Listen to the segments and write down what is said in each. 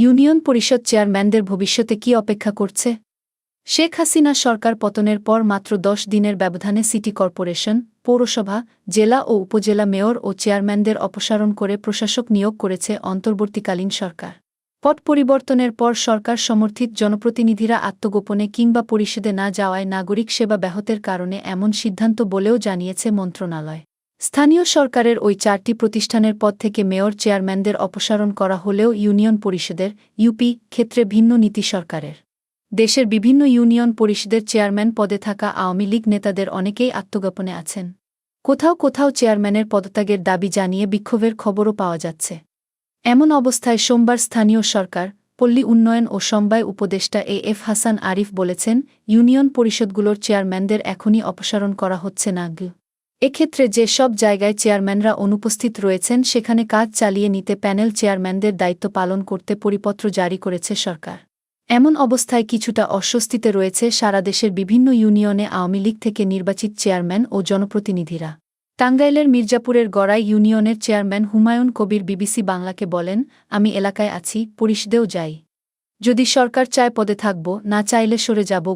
Union পরিষদ চেয়ারম্যানদের ভবিষ্যতে কি অপেক্ষা করছে? শেখ হাসিনা সরকার পতনের পর মাত্র ১০ দিনের ব্যবধানে সিটি কর্পোরেশন, পৌরসভা, জেলা ও উপজেলা মেয়র ও চেয়ারম্যানদের অপসারণ করে প্রশাসক নিয়োগ করেছে অন্তর্বর্তীকালীন সরকার। পট পরিবর্তনের পর সরকার সমর্থিত জনপ্রতিনিধিরা আত্মগোপনে কিংবা পরিষদে না যাওয়ায় নাগরিক সেবা ব্যাহতের কারণে এমন সিদ্ধান্ত বলেও জানিয়েছে মন্ত্রণালয়। স্থানীয় সরকারের ওই ৪টি প্রতিষ্ঠানের পদ থেকে মেয়র চেয়ারম্যানদের অপসারণ করা হলেও ইউনিয়ন পরিষদের ইউপি ক্ষেত্রে ভিন্ন নীতি সরকারের। দেশের বিভিন্ন ইউনিয়ন পরিষদের চেয়ারম্যান পদে থাকা আওয়ামী লীগ নেতাদের অনেকেই আত্মগোপনে আছেন। কোথাও কোথাও চেয়ারম্যানের পদত্যাগের দাবি জানিয়ে বিক্ষোভের খবরও পাওয়া যাচ্ছে। এমন অবস্থায় সোমবার স্থানীয় সরকার, পল্লী উন্নয়ন ও সমবায় উপদেষ্টা এ.এফ হাসান আরিফ বলেছেন, ইউনিয়ন পরিষদগুলোর চেয়ারম্যানদের এখনই অপসারণ করা হচ্ছে না। এক্ষেত্রে যে সব জায়গায় চেয়ারম্যানরা অনুপস্থিত রয়েছেন সেখানে কাজ চালিয়ে নিতে প্যানেল চেয়ারম্যানদের দায়িত্ব পালন করতে পরিপত্র জারি করেছে সরকার। এমন অবস্থায় কিছুটা অস্বস্তিতে রয়েছে সারা দেশের বিভিন্ন ইউনিয়নে আওয়ামী লীগ থেকে নির্বাচিত চেয়ারম্যান ও জনপ্রতিনিধিরা। টাঙ্গাইলের মির্জাপুরের গড়াই ইউনিয়নের চেয়ারম্যান হুমায়ুন কবির বিবিসি বাংলাকে বলেন, আমি এলাকায় আছি, পরিষদেও যাই। যদি সরকার চায় পদে থাকব, না চাইলে সরে যাব।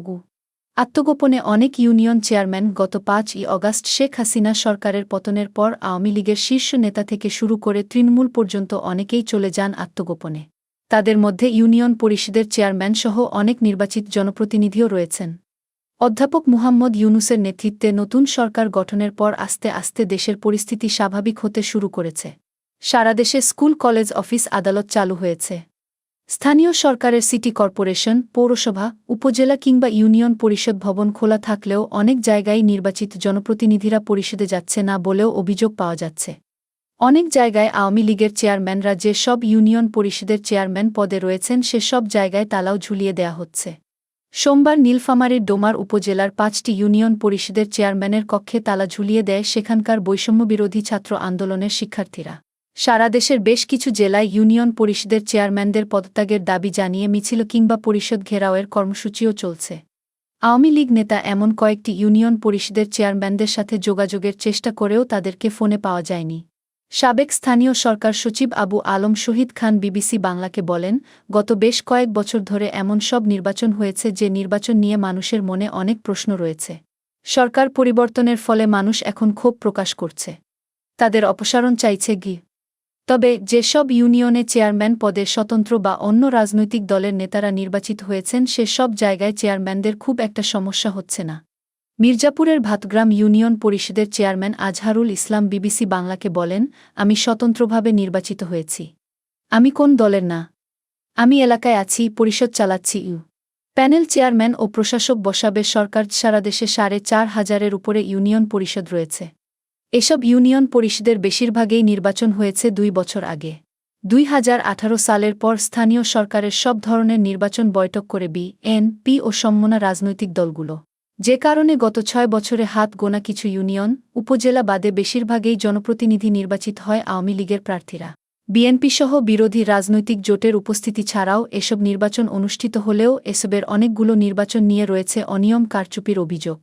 আত্মগোপনে অনেক ইউনিয়ন চেয়ারম্যান গত ৫ই অগাস্ট শেখ হাসিনা সরকারের পতনের পর আওয়ামী লীগের শীর্ষ নেতা থেকে শুরু করে তৃণমূল পর্যন্ত অনেকেই চলে যান আত্মগোপনে। তাদের মধ্যে ইউনিয়ন পরিষদের চেয়ারম্যানসহ অনেক নির্বাচিত জনপ্রতিনিধিও রয়েছেন। অধ্যাপক মুহাম্মদ ইউনুসের নেতৃত্বে নতুন সরকার গঠনের পর আস্তে আস্তে দেশের পরিস্থিতি স্বাভাবিক হতে শুরু করেছে। সারা দেশে স্কুল, কলেজ, অফিস, আদালত চালু হয়েছে। স্থানীয় সরকারের সিটি কর্পোরেশন, পৌরসভা, উপজেলা কিংবা ইউনিয়ন পরিষদ ভবন খোলা থাকলেও অনেক জায়গায় নির্বাচিত জনপ্রতিনিধিরা পরিষদে যাচ্ছে না বলেও অভিযোগ পাওয়া যাচ্ছে। অনেক জায়গায় আওয়ামী লীগের চেয়ারম্যানরা যে সব ইউনিয়ন পরিষদের চেয়ারম্যান পদে রয়েছেন সেসব জায়গায় তালাও ঝুলিয়ে দেয়া হচ্ছে। সোমবার নীলফামারীর ডোমার উপজেলার ৫টি ইউনিয়ন পরিষদের চেয়ারম্যানের কক্ষে তালা ঝুলিয়ে দেয় সেখানকার বৈষম্যবিরোধী ছাত্র আন্দোলনের শিক্ষার্থীরা। সারা দেশের বেশ কিছু জেলায় ইউনিয়ন পরিষদের চেয়ারম্যানদের পদত্যাগের দাবি জানিয়ে মিছিল কিংবা পরিষদ ঘেরাওয়ের কর্মসূচিও চলছে। আওয়ামী লীগ নেতা এমন কয়েকটি ইউনিয়ন পরিষদের চেয়ারম্যানদের সাথে যোগাযোগের চেষ্টা করেও তাদেরকে ফোনে পাওয়া যায়নি। সাবেক স্থানীয় সরকার সচিব আবু আলম শহীদ খান বিবিসি বাংলাকে বলেন, গত বেশ কয়েক বছর ধরে এমন সব নির্বাচন হয়েছে যে নির্বাচন নিয়ে মানুষের মনে অনেক প্রশ্ন রয়েছে। সরকার পরিবর্তনের ফলে মানুষ এখন ক্ষোভ প্রকাশ করছে। তাদের অপসারণ চাইছে। তবে যেসব ইউনিয়নে চেয়ারম্যান পদে স্বতন্ত্র বা অন্য রাজনৈতিক দলের নেতারা নির্বাচিত হয়েছেন সে সব জায়গায় চেয়ারম্যানদের খুব একটা সমস্যা হচ্ছে না। মির্জাপুরের ভাতগ্রাম ইউনিয়ন পরিষদের চেয়ারম্যান আজহারুল ইসলাম বিবিসি বাংলাকে বলেন, আমি স্বতন্ত্রভাবে নির্বাচিত হয়েছি। আমি কোন দলের না। আমি এলাকায় আছি, পরিষদ চালাচ্ছি। প্যানেল চেয়ারম্যান ও প্রশাসক বসাবে সরকার। সারা দেশে ৪,৫০০-এর উপরে ইউনিয়ন পরিষদ রয়েছে। এসব ইউনিয়ন পরিষদের বেশিরভাগেই নির্বাচন হয়েছে ২ বছর আগে। ২০১৮ সালের পর স্থানীয় সরকারের সব ধরনের নির্বাচন বৈঠক করে বিএনপি ও সমমনা রাজনৈতিক দলগুলো। যে কারণে গত ৬ বছরে হাত গোনা কিছু ইউনিয়ন, উপজেলা বাদে বেশিরভাগেই জনপ্রতিনিধি নির্বাচিত হয় আওয়ামী লীগের প্রার্থীরা। বিএনপিসহ বিরোধী রাজনৈতিক জোটের উপস্থিতি ছাড়াও এসব নির্বাচন অনুষ্ঠিত হলেও এসবের অনেকগুলো নির্বাচন নিয়ে রয়েছে অনিয়ম, কারচুপির অভিযোগ।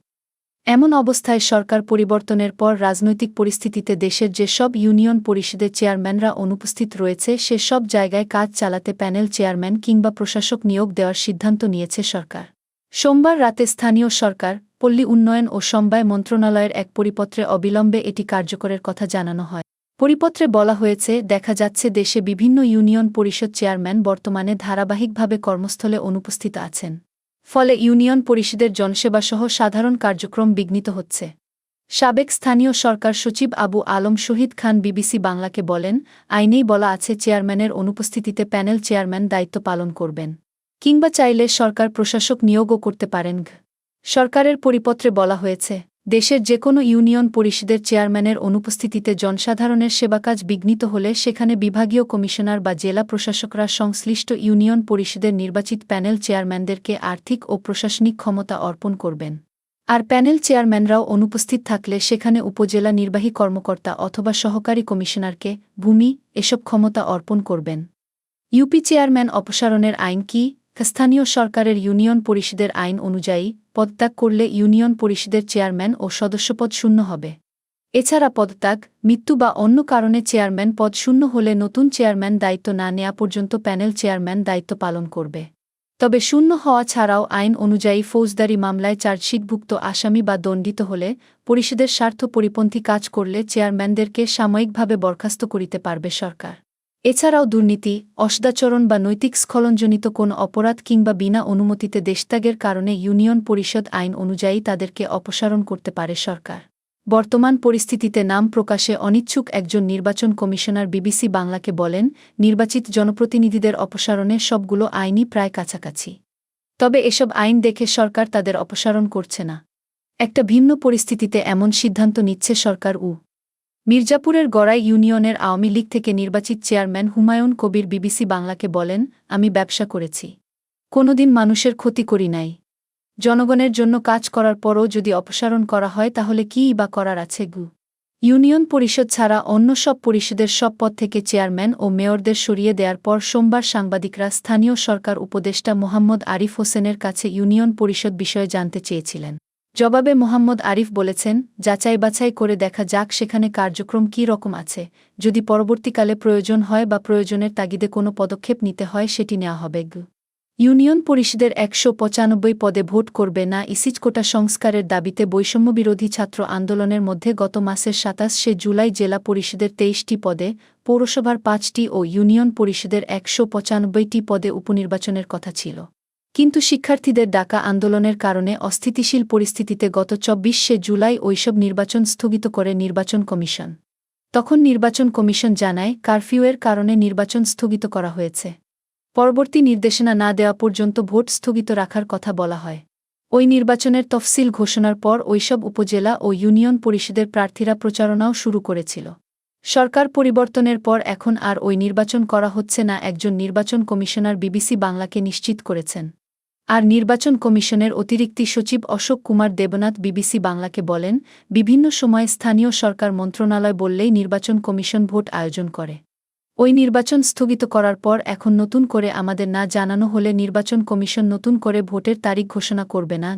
এমন অবস্থায় সরকার পরিবর্তনের পর রাজনৈতিক পরিস্থিতিতে দেশের যে সব ইউনিয়ন পরিষদের চেয়ারম্যানরা অনুপস্থিত রয়েছে সে সব জায়গায় কাজ চালাতে প্যানেল চেয়ারম্যান কিংবা প্রশাসক নিয়োগ দেওয়ার সিদ্ধান্ত নিয়েছে সরকার। সোমবার রাতে স্থানীয় সরকার, পল্লী উন্নয়ন ও সমবায় মন্ত্রণালয়ের এক পরিপত্রে অবিলম্বে এটি কার্যকরের কথা জানানো হয়। পরিপত্রে বলা হয়েছে, দেখা যাচ্ছে দেশে বিভিন্ন ইউনিয়ন পরিষদ চেয়ারম্যান বর্তমানে ধারাবাহিকভাবে কর্মস্থলে অনুপস্থিত আছেন। ফলে ইউনিয়ন পরিষদের জনসেবাসহ সাধারণ কার্যক্রম বিঘ্নিত হচ্ছে। সাবেক স্থানীয় সরকার সচিব আবু আলম শহীদ খান বিবিসি বাংলাকে বলেন, আইনেই বলা আছে চেয়ারম্যানের অনুপস্থিতিতে প্যানেল চেয়ারম্যান দায়িত্ব পালন করবেন, কিংবা চাইলে সরকার প্রশাসক নিয়োগও করতে পারেন। সরকারের পরিপত্রে বলা হয়েছে, দেশের যে কোনো ইউনিয়ন পরিষদের চেয়ারম্যানের অনুপস্থিতিতে জনসাধারণের সেবাকাজ বিঘ্নিত হলে সেখানে বিভাগীয় কমিশনার বা জেলা প্রশাসকরা সংশ্লিষ্ট ইউনিয়ন পরিষদের নির্বাচিত প্যানেল চেয়ারম্যানদেরকে আর্থিক ও প্রশাসনিক ক্ষমতা অর্পণ করবেন। আর প্যানেল চেয়ারম্যানরাও অনুপস্থিত থাকলে সেখানে উপজেলা নির্বাহী কর্মকর্তা অথবা সহকারী কমিশনারকে ভূমি এসব ক্ষমতা অর্পণ করবেন। ইউপি চেয়ারম্যান অপসারণের আইন কি? স্থানীয় সরকারের ইউনিয়ন পরিষদের আইন অনুযায়ী পদত্যাগ করলে ইউনিয়ন পরিষদের চেয়ারম্যান ও সদস্যপদ শূন্য হবে। এছাড়া পদত্যাগ, মৃত্যু বা অন্য কারণে চেয়ারম্যান পদ শূন্য হলে নতুন চেয়ারম্যান দায়িত্ব না নেয়া পর্যন্ত প্যানেল চেয়ারম্যান দায়িত্ব পালন করবে। তবে শূন্য হওয়া ছাড়াও আইন অনুযায়ী ফৌজদারি মামলায় চার্জশিটভুক্ত আসামি বা দণ্ডিত হলে, পরিষদের স্বার্থ পরিপন্থী কাজ করলে চেয়ারম্যানদেরকে সাময়িকভাবে বরখাস্ত করিতে পারবে সরকার। এছাড়াও দুর্নীতি, অসদাচরণ বা নৈতিক স্খলনজনিত কোনো অপরাধ কিংবা বিনা অনুমতিতে দেশত্যাগের কারণে ইউনিয়ন পরিষদ আইন অনুযায়ী তাদেরকে অপসারণ করতে পারে সরকার। বর্তমান পরিস্থিতিতে নাম প্রকাশে অনিচ্ছুক একজন নির্বাচন কমিশনার বিবিসি বাংলাকে বলেন, নির্বাচিত জনপ্রতিনিধিদের অপসারণে সবগুলো আইনই প্রায় কাছাকাছি। তবে এসব আইন দেখে সরকার তাদের অপসারণ করছে না। একটা ভিন্ন পরিস্থিতিতে এমন সিদ্ধান্ত নিচ্ছে সরকার। মির্জাপুরের গড়াই ইউনিয়নের আওয়ামী লীগ থেকে নির্বাচিত চেয়ারম্যান হুমায়ুন কবির বিবিসি বাংলাকে বলেন, আমি ব্যবসা করেছি, কোনোদিন মানুষের ক্ষতি করি নাই। জনগণের জন্য কাজ করার পরও যদি অপসারণ করা হয় তাহলে কীই বা করার আছে? ইউনিয়ন পরিষদ ছাড়া অন্য সব পরিষদের সব পদ থেকে চেয়ারম্যান ও মেয়রদের সরিয়ে দেওয়ার পর সোমবার সাংবাদিকরা স্থানীয় সরকার উপদেষ্টা মোহাম্মদ আরিফ হোসেনের কাছে ইউনিয়ন পরিষদ বিষয়ে জানতে চেয়েছিলেন। জবাবে মোহাম্মদ আরিফ বলেছেন, যাচাই বাছাই করে দেখা যাক সেখানে কার্যক্রম কী রকম আছে, যদি পরবর্তীকালে প্রয়োজন হয় বা প্রয়োজনের তাগিদে কোনো পদক্ষেপ নিতে হয় সেটি নেওয়া হবে। ইউনিয়ন পরিষদের ১৯৫ পদে ভোট করবে না ইসিজ কোটা সংস্কারের দাবিতে বৈষম্যবিরোধী ছাত্র আন্দোলনের মধ্যে গত মাসের ২৭শে জুলাই জেলা পরিষদের ২৩টি পদে, পৌরসভার ৫টি ও ইউনিয়ন পরিষদের ১৯৫টি পদে উপনির্বাচনের কথা ছিল। কিন্তু শিক্ষার্থীদের ডাকা আন্দোলনের কারণে অস্থিতিশীল পরিস্থিতিতে গত ২৪শে জুলাই ওইসব নির্বাচন স্থগিত করে নির্বাচন কমিশন। তখন নির্বাচন কমিশন জানায়, কারফিউয়ের কারণে নির্বাচন স্থগিত করা হয়েছে। পরবর্তী নির্দেশনা না দেওয়া পর্যন্ত ভোট স্থগিত রাখার কথা বলা হয়। ওই নির্বাচনের তফসিল ঘোষণার পর ওইসব উপজেলা ও ইউনিয়ন পরিষদের প্রার্থীরা প্রচারণাও শুরু করেছিল। সরকার পরিবর্তনের পর এখন আর ওই নির্বাচন করা হচ্ছে না, একজন নির্বাচন কমিশনার বিবিসি বাংলাকে নিশ্চিত করেছেন। আর নির্বাচন কমিশনের অতিরিক্ত সচিব অশোক কুমার দেবনাথ বিবিসি বাংলাকে বলেন, বিভিন্ন সময়ে স্থানীয় সরকার মন্ত্রণালয় বললেই নির্বাচন কমিশন ভোট আয়োজন করে। ওই নির্বাচন স্থগিত করার পর এখন নতুন করে আমাদের না জানানো হলে নির্বাচন কমিশন নতুন করে ভোটের তারিখ ঘোষণা করবে না।